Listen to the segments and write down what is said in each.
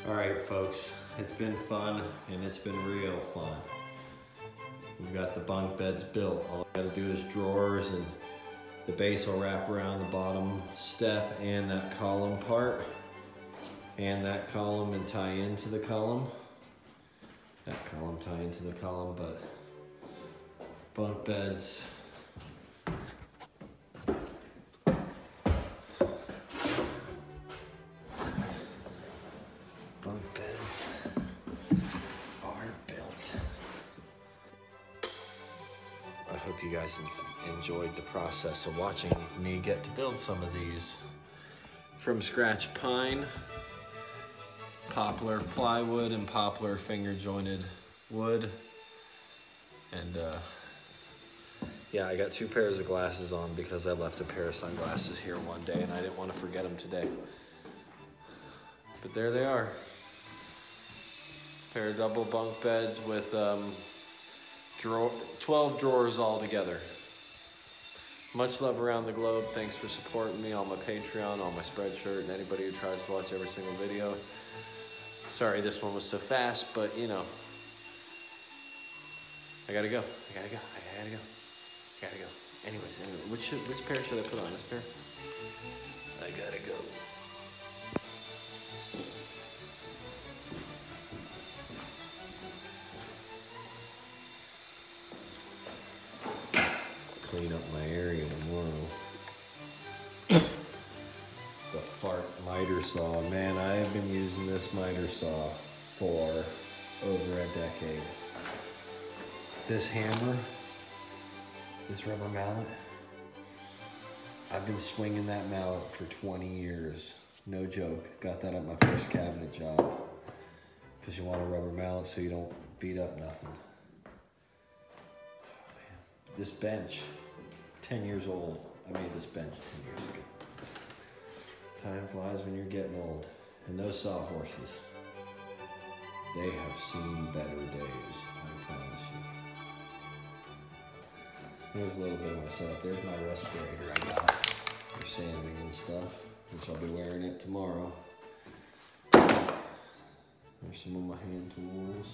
All right, folks, it's been fun and it's been real fun. We've got the bunk beds built. All I gotta do is drawers, and the base will wrap around the bottom step and that column part, and that column and tie into the column. That column tie into the column, but bunk beds. Bunk beds are built. I hope you guys enjoyed the process of watching me get to build some of these. From scratch pine, poplar plywood, and poplar finger jointed wood. And yeah, I got 2 pairs of glasses on because I left a pair of sunglasses here one day and I didn't want to forget them today. But there they are. Pair of double bunk beds with 12 drawers all together. Much love around the globe. Thanks for supporting me on my Patreon, on my Spreadshirt, and anybody who tries to watch every single video. Sorry this one was so fast, but you know, I gotta go. I gotta go. Anyways, which pair should I put on? This pair? I gotta go. Clean up my area tomorrow. The fart miter saw. Man, I have been using this miter saw for over a decade. This hammer, this rubber mallet, I've been swinging that mallet for 20 years. No joke. Got that at my first cabinet job. Because you want a rubber mallet so you don't beat up nothing. This bench, 10 years old. I made this bench 10 years ago. Time flies when you're getting old. And those sawhorses, they have seen better days, I promise you. There's a little bit of my setup. There's my respirator I got for sanding and stuff, which I'll be wearing it tomorrow. There's some of my hand tools.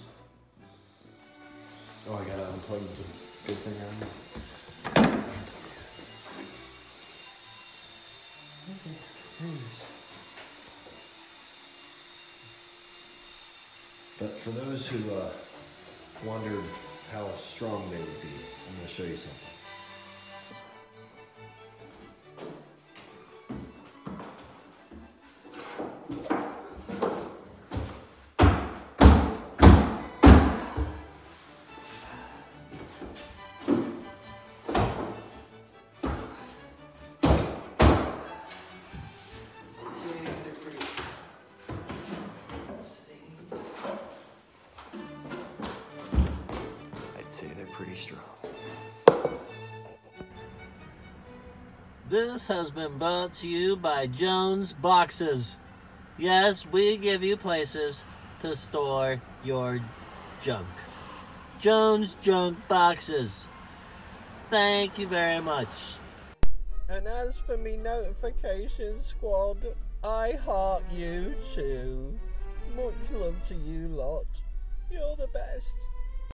Oh, I gotta unplug the good thing on there. Okay, anyways. But for those who wondered how strong they would be, I'm going to show you something. Say they're pretty strong. This has been brought to you by Jones Boxes. Yes, we give you places to store your junk. Jones Junk Boxes. Thank you very much. And as for me notification squad, I heart you too. Much love to you lot. You're the best.